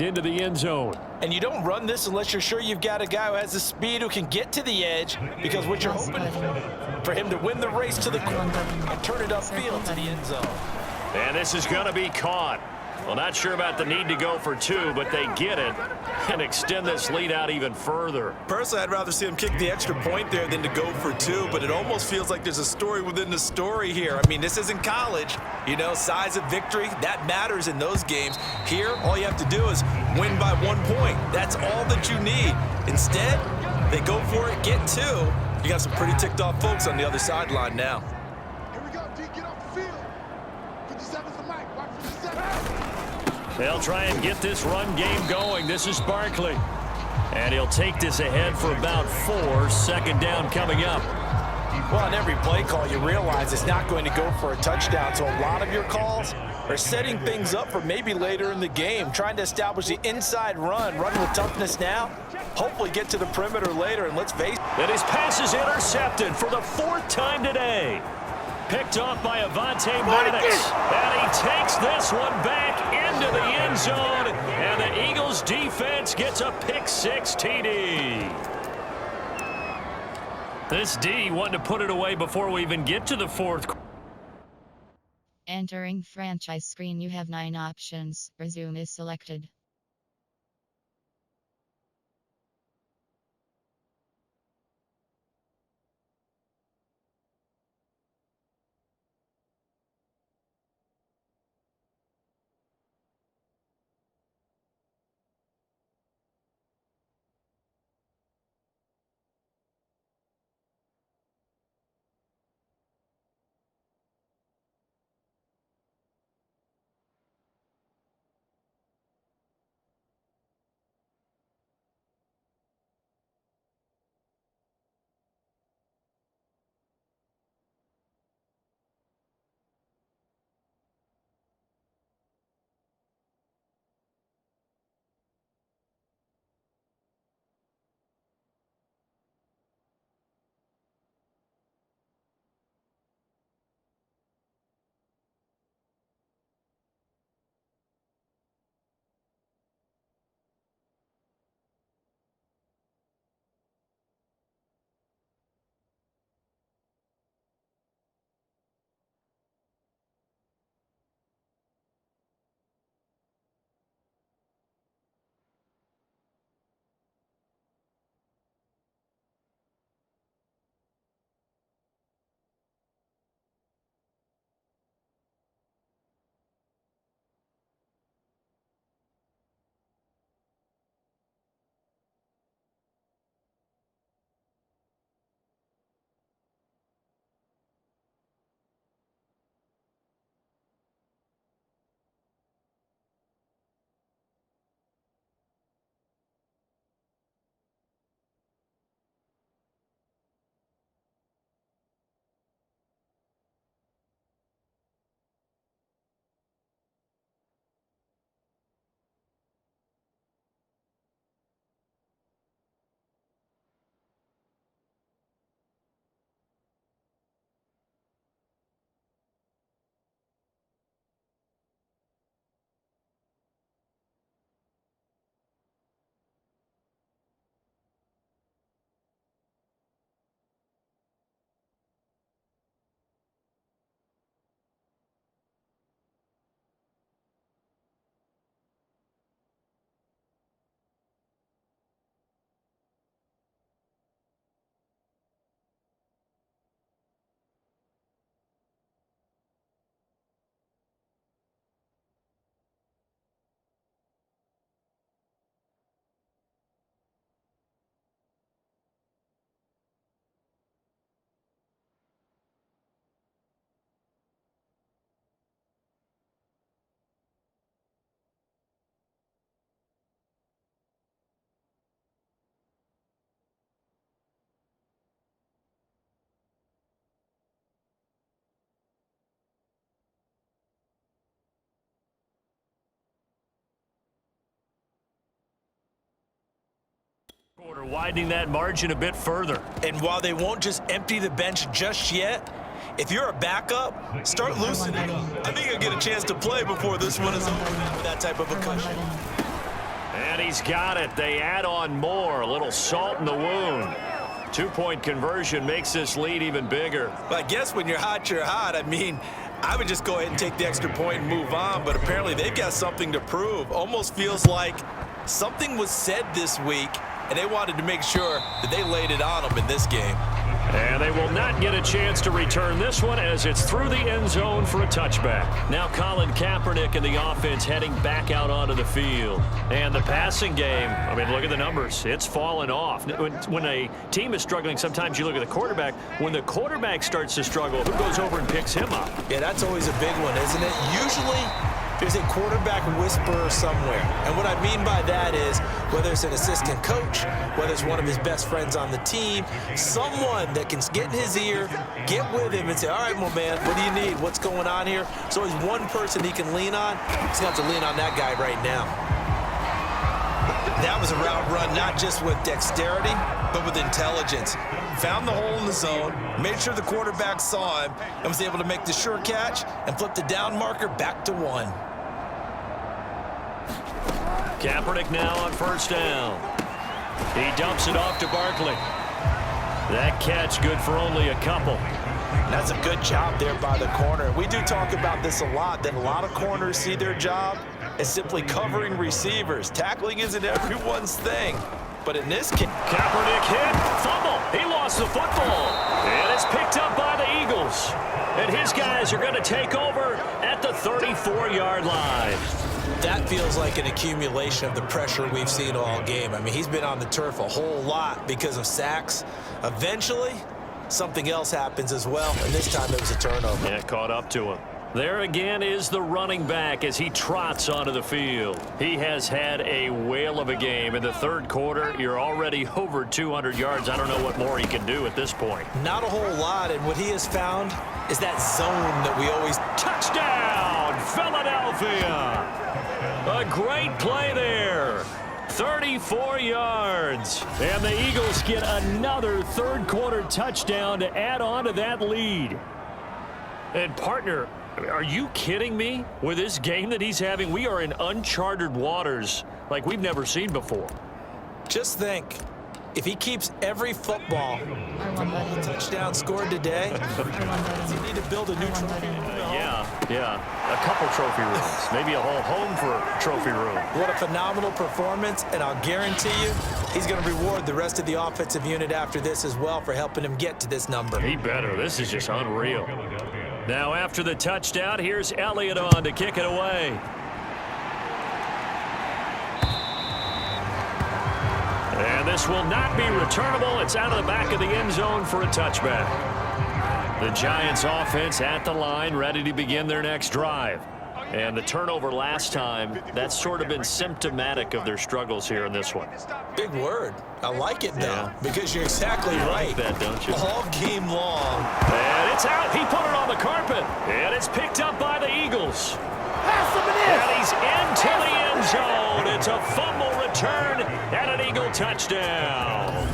into the end zone. And you don't run this unless you're sure you've got a guy who has the speed who can get to the edge, because what you're hoping for him to win the race to the corner and turn it upfield to the end zone. And this is going to be caught. Well, not sure about the need to go for two, but they get it and extend this lead out even further. Personally, I'd rather see him kick the extra point there than to go for two, but it almost feels like there's a story within the story here. I mean, this isn't college. You know, size of victory, that matters in those games. Here, all you have to do is win by 1 point. That's all that you need. Instead, they go for it, get two. You got some pretty ticked off folks on the other sideline now. Here we go, D, get off the field. 57's the mic, watch 57. They'll try and get this run game going. This is Barkley. And he'll take this ahead for about 4. Second down coming up. Well, on every play call, you realize it's not going to go for a touchdown. So a lot of your calls are setting things up for maybe later in the game, trying to establish the inside run with toughness now. Hopefully get to the perimeter later, and let's face it. And his pass is intercepted for the 4th time today. Picked off by Avonte Maddox. And he takes this one back into the end zone. And the Eagles defense gets a pick-6 TD. This D wanted to put it away before we even get to the 4th. Entering franchise screen, you have 9 options. Resume is selected. Quarter widening that margin a bit further. And while they won't just empty the bench just yet, if you're a backup, start loosening up. I think you'll get a chance to play before this one is over with that type of a cushion. And he's got it. They add on more. A little salt in the wound. 2-point conversion makes this lead even bigger. Well, I guess when you're hot, you're hot. I mean, I would just go ahead and take the extra point and move on, but apparently they've got something to prove. Almost feels like something was said this week, and they wanted to make sure that they laid it on them in this game. And they will not get a chance to return this one as it's through the end zone for a touchback. Now Colin Kaepernick and the offense heading back out onto the field. And the passing game, I mean, look at the numbers. It's fallen off. When a team is struggling, sometimes you look at the quarterback. When the quarterback starts to struggle, who goes over and picks him up? Yeah, that's always a big one, isn't it? Usually there's a quarterback whisperer somewhere. And what I mean by that is whether it's an assistant coach, whether it's one of his best friends on the team, someone that can get in his ear, get with him and say, all right, my man, what do you need? What's going on here? So there's one person he can lean on. He's going to have to lean on that guy right now. That was a route run, not just with dexterity, but with intelligence. Found the hole in the zone, made sure the quarterback saw him, and was able to make the sure catch and flip the down marker back to 1. Kaepernick now on first down. He dumps it off to Barkley. That catch good for only a couple. That's a good job there by the corner. We do talk about this a lot, that a lot of corners see their job as simply covering receivers. Tackling isn't everyone's thing. But in this case, Kaepernick hit, fumble. He lost the football. And it's picked up by the Eagles. And his guys are going to take over at the 34-yard line. That feels like an accumulation of the pressure we've seen all game. I mean, he's been on the turf a whole lot because of sacks. Eventually, something else happens as well, and this time it was a turnover. Yeah, caught up to him. There again is the running back as he trots onto the field. He has had a whale of a game. In the third quarter, you're already over 200 yards. I don't know what more he can do at this point. Not a whole lot, and what he has found is that zone that we always... Touchdown, Philadelphia! A great play there. 34 yards. And the Eagles get another third quarter touchdown to add on to that lead. And partner, are you kidding me? With this game that he's having, we are in uncharted waters like we've never seen before. Just think, if he keeps every football touchdown scored today, does he need to build a new trophy room? Yeah. A couple trophy rooms. Maybe a whole home for a trophy room. What a phenomenal performance, and I'll guarantee you he's going to reward the rest of the offensive unit after this as well for helping him get to this number. He better. This is just unreal. Now after the touchdown, here's Elliott on to kick it away. And this will not be returnable. It's out of the back of the end zone for a touchback. The Giants offense at the line, ready to begin their next drive. And the turnover last time, that's sort of been symptomatic of their struggles here in this one. Big word. I like it, though, because you're exactly right. You like that, don't you? All game long. And it's out. He put it on the carpet. And it's picked up by the Eagles. And he's into the end zone. It's a fumble return and an Eagle touchdown.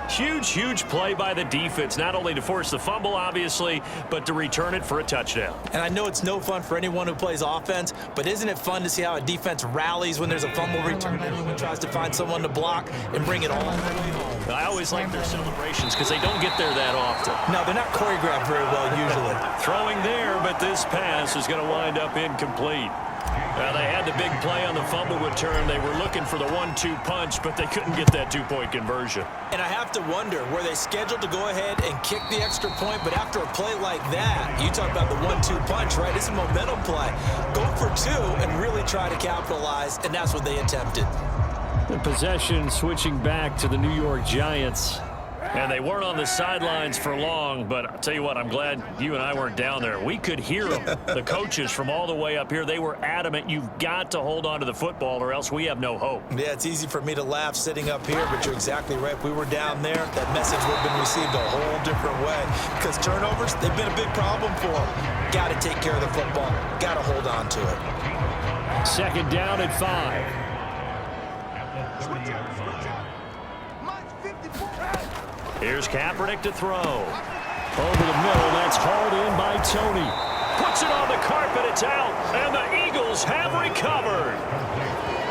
Huge play by the defense, not only to force the fumble, obviously, but to return it for a touchdown. And I know it's no fun for anyone who plays offense, but isn't it fun to see how a defense rallies when there's a fumble return? Everyone tries to find someone to block and bring it all the way home. I always like their celebrations because they don't get there that often. No, they're not choreographed very well usually. Throwing there, but this pass is going to wind up incomplete. They had the big play on the fumble return. They were looking for the 1-2 punch, but they couldn't get that 2-point conversion. And I have to wonder, were they scheduled to go ahead and kick the extra point? But after a play like that, you talk about the 1-2 punch, right? It's a momentum play. Go for 2 and really try to capitalize, and that's what they attempted. The possession switching back to the New York Giants. And they weren't on the sidelines for long, but I'll tell you what, I'm glad you and I weren't down there. We could hear them, the coaches from all the way up here. They were adamant, you've got to hold on to the football or else we have no hope. Yeah, it's easy for me to laugh sitting up here, but you're exactly right. If we were down there, that message would have been received a whole different way. Because turnovers, they've been a big problem for them. Got to take care of the football. Got to hold on to it. Second down at 5. Here's Kaepernick to throw. Over the middle, that's hauled in by Tony. Puts it on the carpet, it's out, and the Eagles have recovered.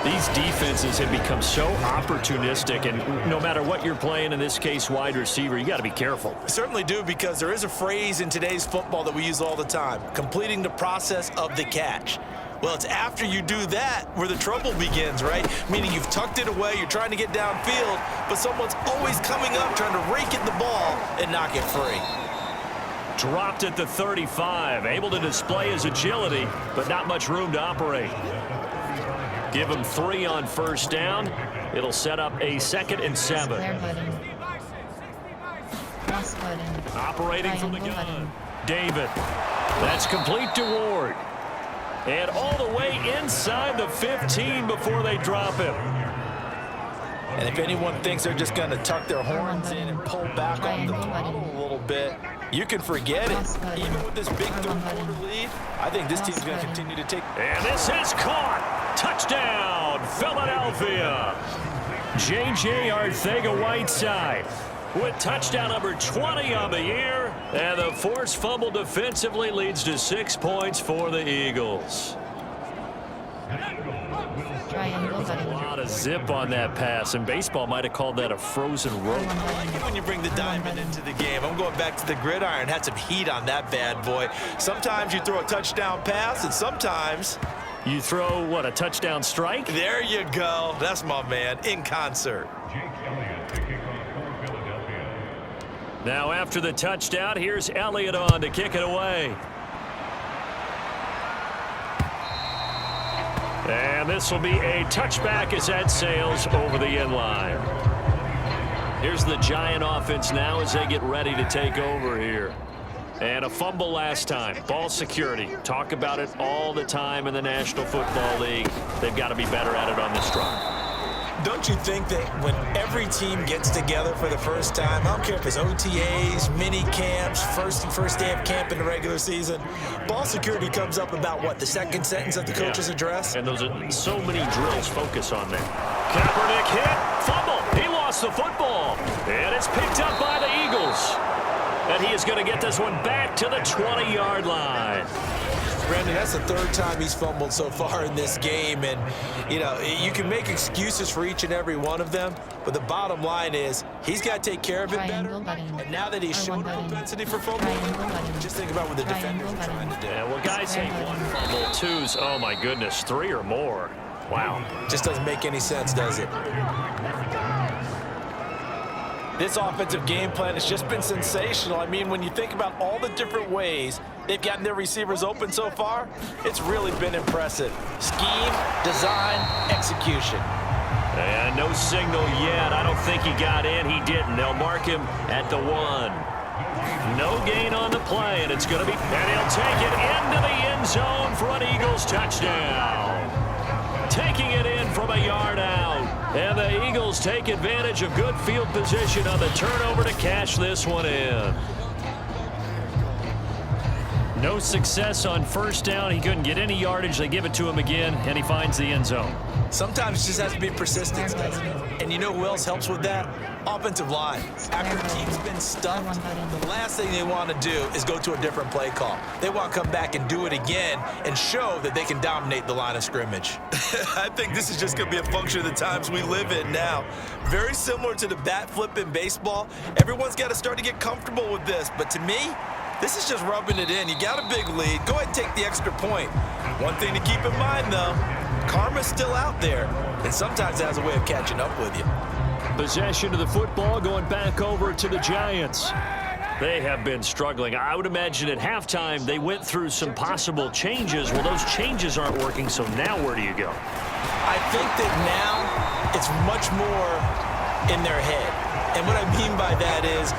These defenses have become so opportunistic, and no matter what you're playing, in this case wide receiver, you got to be careful. Certainly do, because there is a phrase in today's football that we use all the time: completing the process of the catch. Well, it's after you do that where the trouble begins, right? Meaning you've tucked it away, you're trying to get downfield, but someone's always coming up trying to rake at the ball and knock it free. Dropped at the 35, able to display his agility, but not much room to operate. Give him 3 on first down. It'll set up a 2nd and 7. Operating from the gun. David. That's complete to Ward. And all the way inside the 15 before they drop him. And if anyone thinks they're just going to tuck their horns in and pull back on the throttle a little bit, you can forget it. Even with this big third-quarter lead, I think this team's going to continue to take. And this is caught. Touchdown, Philadelphia. J.J. Arcega-Whiteside with touchdown number 20 on the year. And the forced fumble defensively leads to 6 points for the Eagles. A lot of zip on that pass, and baseball might have called that a frozen rope. I like it when you bring the diamond into the game. I'm going back to the gridiron. Had some heat on that bad boy. Sometimes you throw a touchdown pass, and sometimes you throw, what, a touchdown strike? There you go. That's my man, in concert. Now after the touchdown, here's Elliott on to kick it away. And this will be a touchback as that sails over the end line. Here's the Giant offense now as they get ready to take over here. And a fumble last time. Ball security. Talk about it all the time in the National Football League. They've got to be better at it on this drive. Don't you think that when every team gets together for the first time, I don't care if it's OTAs, mini camps, first day of camp in the regular season, ball security comes up about, what, the second sentence of the coach's address? And those are so many drills focus on that. Kaepernick hit, fumble. He lost the football. And it's picked up by the Eagles. And he is going to get this one back to the 20-yard line. Brandon, that's the 3rd time he's fumbled so far in this game. And, you know, you can make excuses for each and every one of them, but the bottom line is he's got to take care of it better. And now that he's shown a propensity for fumbling, just think about what the defenders are trying to do. Yeah, well, guys hate 1 fumble, 2's, oh, my goodness, 3 or more. Wow. Just doesn't make any sense, does it? This offensive game plan has just been sensational. I mean, when you think about all the different ways they've gotten their receivers open so far, it's really been impressive. Scheme, design, execution. And no signal yet. I don't think he got in. He didn't. They'll mark him at the 1. No gain on the play, and it's going to be, and he'll take it into the end zone for an Eagles touchdown. Taking it in from a yard out. And the Eagles take advantage of good field position on the turnover to cash this one in. No success on first down. He couldn't get any yardage. They give it to him again, and he finds the end zone. Sometimes it just has to be persistence, doesn't it? And you know who else helps with that? Offensive line. After a team's been stuffed, the last thing they want to do is go to a different play call. They want to come back and do it again and show that they can dominate the line of scrimmage. I think this is just going to be a function of the times we live in now. Very similar to the bat flip in baseball. Everyone's got to start to get comfortable with this. But to me, this is just rubbing it in. You got a big lead. Go ahead and take the extra point. One thing to keep in mind, though, karma's still out there, and sometimes it has a way of catching up with you. Possession of the football going back over to the Giants. They have been struggling. I would imagine at halftime they went through some possible changes. Well, those changes aren't working, so now where do you go? I think that now it's much more in their head. And what I mean by that is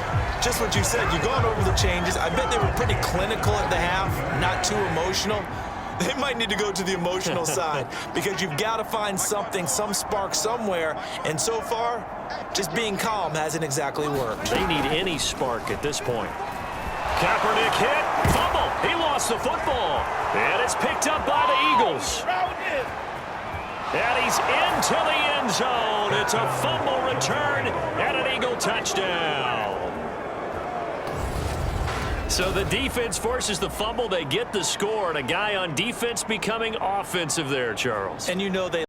just what you said. You've gone over the changes. I bet they were pretty clinical at the half, not too emotional. They might need to go to the emotional side because you've got to find something, some spark somewhere. And so far, just being calm hasn't exactly worked. They need any spark at this point. Kaepernick hit, fumble. He lost the football. And it's picked up by the Eagles. And he's into the end zone. It's a fumble return and an Eagle touchdown. So the defense forces the fumble. They get the score, and a guy on defense becoming offensive there, Charles. And you know they